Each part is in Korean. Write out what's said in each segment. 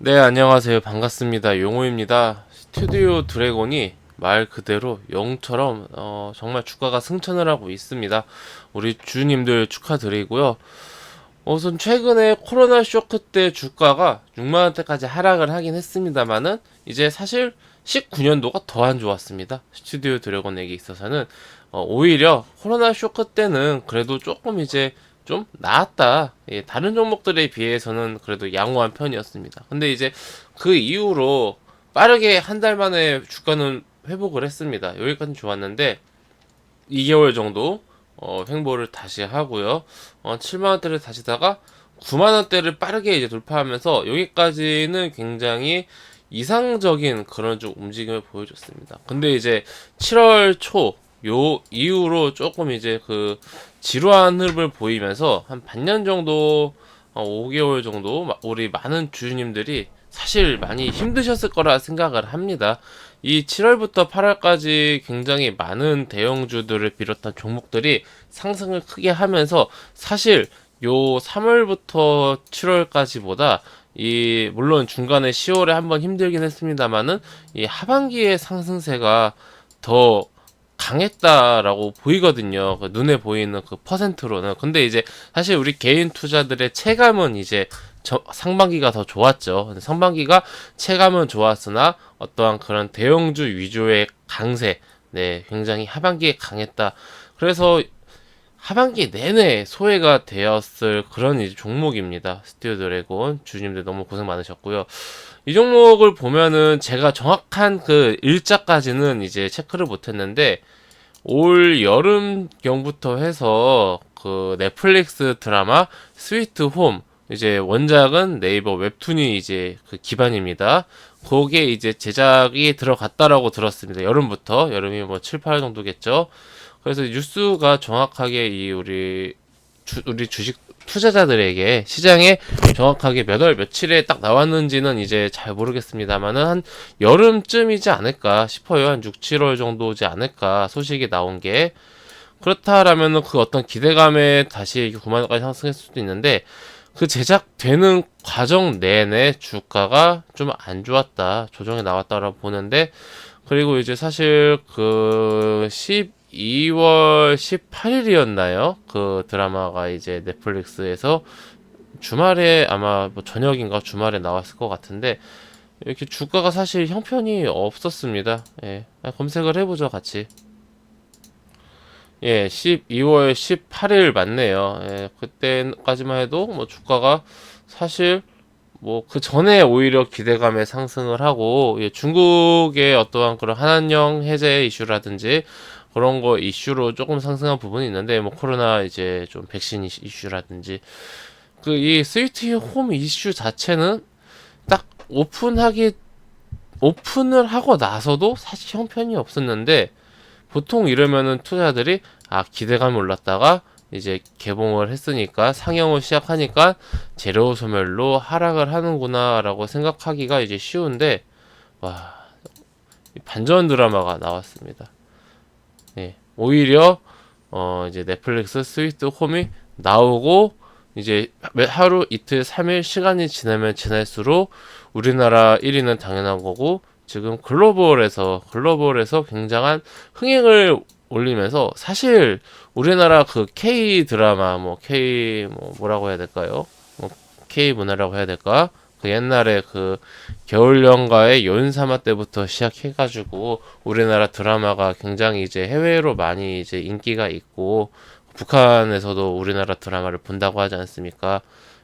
네, 안녕하세요. 반갑습니다. 용호입니다. 스튜디오 드래곤이 말 그대로 영처럼 정말 주가가 승천을 하고 있습니다. 우리 주님들 축하드리고요. 우선 최근에 코로나 쇼크 때 주가가 6만원대까지 하락을 하긴 했습니다만은 이제 사실 19년도가 더 안 좋았습니다. 스튜디오 드래곤에게 있어서는 오히려 코로나 쇼크 때는 그래도 조금 이제 좀 나았다. 예, 다른 종목들에 비해서는 그래도 양호한 편이었습니다. 근데 이제 그 이후로 빠르게 한 달 만에 주가는 회복을 했습니다. 여기까지 좋았는데 2개월 정도 횡보를 다시 하고요. 7만원대를 다시다가 9만원대를 빠르게 이제 돌파하면서 여기까지는 굉장히 이상적인 그런 좀 움직임을 보여줬습니다. 근데 이제 7월 초 요 이후로 조금 이제 그 지루한 흐름을 보이면서 한 반년 정도 5개월 정도 우리 많은 주주님들이 사실 많이 힘드셨을 거라 생각을 합니다. 이 7월부터 8월까지 굉장히 많은 대형주들을 비롯한 종목들이 상승을 크게 하면서 사실 요 3월부터 7월까지보다 이 물론 중간에 10월에 한번 힘들긴 했습니다만은 이 하반기의 상승세가 더 강했다라고 보이거든요. 그 눈에 보이는 그 퍼센트로는. 근데 이제 사실 우리 개인 투자들의 체감은 이제 상반기가 더 좋았죠. 근데 상반기가 체감은 좋았으나 어떠한 그런 대형주 위주의 강세, 네, 굉장히 하반기에 강했다. 그래서 하반기 내내 소외가 되었을 그런 이제 종목입니다. 스튜디오 드래곤 주주님들 너무 고생 많으셨고요. 이 종목을 보면은 제가 정확한 그 일자까지는 이제 체크를 못했는데 올 여름경부터 해서 그 넷플릭스 드라마 스위트 홈 이제 원작은 네이버 웹툰이 이제 그 기반입니다. 거기에 이제 제작이 들어갔다라고 들었습니다. 여름부터 여름이 뭐 7, 8월 정도겠죠. 그래서 뉴스가 정확하게 이 우리 주식 투자자들에게 시장에 정확하게 몇 월 며칠에 딱 나왔는지는 이제 잘 모르겠습니다만은 한 여름쯤이지 않을까 싶어요. 한 6, 7월 정도지 않을까 소식이 나온 게. 그렇다라면은 그 어떤 기대감에 다시 9만 원까지 상승했을 수도 있는데 그 제작되는 과정 내내 주가가 좀 안 좋았다. 조정이 나왔다라고 보는데 그리고 이제 사실 그 12월 18일이었나요? 그 드라마가 이제 넷플릭스에서 주말에 아마 뭐 저녁인가 주말에 나왔을 것 같은데 이렇게 주가가 사실 형편이 없었습니다. 예. 검색을 해보죠, 같이. 예, 12월 18일 맞네요. 예, 그때까지만 해도 뭐 주가가 사실 뭐 그 전에 오히려 기대감에 상승을 하고 예, 중국의 어떠한 그런 한한령 해제 이슈라든지 그런 거 이슈로 조금 상승한 부분이 있는데 뭐 코로나 이제 좀 백신 이슈라든지 그 이 스위트 홈 이슈 자체는 딱 오픈을 하고 나서도 사실 형편이 없었는데 보통 이러면은 투자자들이 기대감이 올랐다가 이제 개봉을 했으니까 상영을 시작하니까 재료 소멸로 하락을 하는구나라고 생각하기가 이제 쉬운데 와 반전 드라마가 나왔습니다. 네, 오히려 이제 넷플릭스 스위트 홈이 나오고 이제 하루 이틀 3일 시간이 지나면 지날수록 우리나라 1위는 당연한 거고 지금 글로벌에서 굉장한 흥행을 올리면서 사실 우리나라 그 K 드라마 뭐 K 뭐 뭐라고 해야 될까요? 뭐 K 문화라고 해야 될까? 그 옛날에 그 겨울연가의 여인사마 때부터 시작해가지고 우리나라 드라마가 굉장히 이제 해외로 많이 이제 인기가 있고 북한에서도 우리나라 드라마를 본다고 하지 않습니까?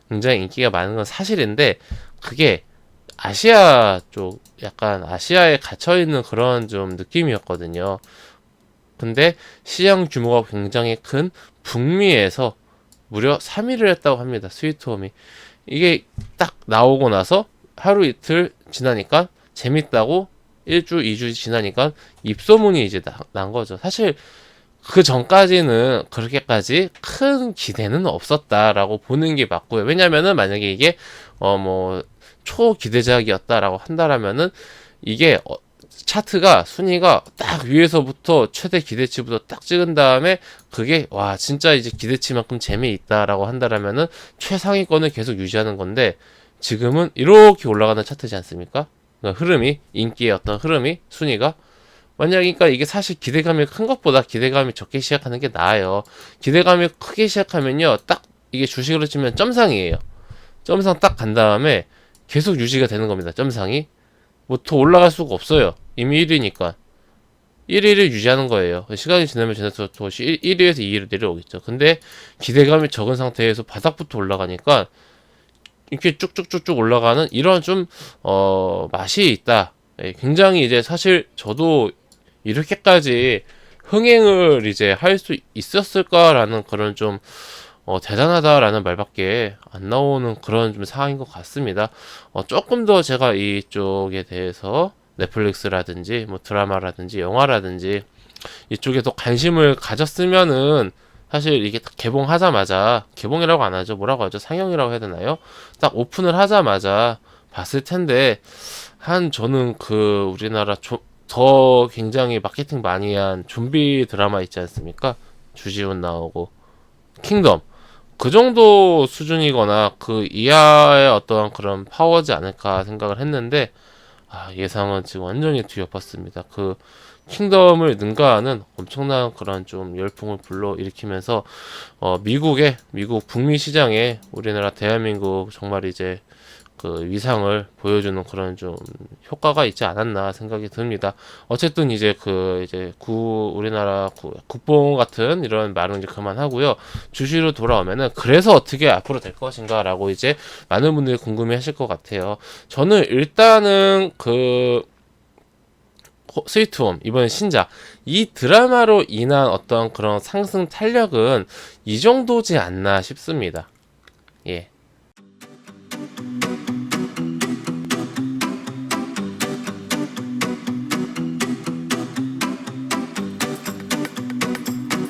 굉장히 인기가 많은 건 사실인데 그게 아시아 쪽 약간 아시아에 갇혀 있는 그런 좀 느낌이었거든요. 근데 시장 규모가 굉장히 큰 북미에서 무려 3위를 했다고 합니다. 스위트홈이. 이게 딱 나오고 나서 하루 이틀 지나니까 재밌다고 1주, 2주 지나니까 입소문이 이제 난 거죠. 사실 그 전까지는 그렇게까지 큰 기대는 없었다라고 보는 게 맞고요. 왜냐면은 만약에 이게 뭐 초기대작이었다라고 한다라면은 이게 차트가 순위가 딱 위에서부터 최대 기대치부터 딱 찍은 다음에 그게 와 진짜 이제 기대치만큼 재미있다라고 한다라면은 최상위권을 계속 유지하는 건데 지금은 이렇게 올라가는 차트지 않습니까? 그러니까 흐름이, 인기의 어떤 흐름이, 순위가. 만약 그러니까 이게 사실 기대감이 큰 것보다 기대감이 적게 시작하는 게 나아요. 기대감이 크게 시작하면요, 딱 이게 주식으로 치면 점상이에요. 점상 딱 간 다음에 계속 유지가 되는 겁니다. 점상이 뭐 더 올라갈 수가 없어요. 이미 1위니까 1위를 유지하는 거예요. 시간이 지나면 지날수록 1위에서 2위로 내려오겠죠. 근데 기대감이 적은 상태에서 바닥부터 올라가니까 이렇게 쭉쭉쭉쭉 올라가는 이런 좀 맛이 있다. 예, 굉장히 이제 사실 저도 이렇게까지 흥행을 이제 할 수 있었을까라는 그런 좀 대단하다라는 말밖에 안 나오는 그런 좀 상황인 것 같습니다. 조금 더 제가 이쪽에 대해서 넷플릭스라든지 뭐 드라마라든지 영화라든지 이쪽에 더 관심을 가졌으면은 사실 이게 딱 개봉하자마자 개봉이라고 안 하죠. 뭐라고 하죠? 상영이라고 해야 되나요? 딱 오픈을 하자마자 봤을 텐데 저는 그 우리나라 더 굉장히 마케팅 많이 한 좀비 드라마 있지 않습니까? 주지훈 나오고 킹덤 그 정도 수준이거나 그 이하의 어떠한 그런 파워지 않을까 생각을 했는데 예상은 지금 완전히 뒤엎었습니다. 그 킹덤을 능가하는 엄청난 그런 좀 열풍을 불러일으키면서 미국 북미 시장에 우리나라 대한민국 정말 이제 그 위상을 보여주는 그런 좀 효과가 있지 않았나 생각이 듭니다. 어쨌든 이제 우리나라 국뽕 같은 이런 말은 이제 그만하고요. 주시로 돌아오면은 그래서 어떻게 앞으로 될 것인가라고 이제 많은 분들이 궁금해하실 것 같아요. 저는 일단은 스위트홈 이번 신작 이 드라마로 인한 어떤 그런 상승 탄력은 이 정도지 않나 싶습니다. 예.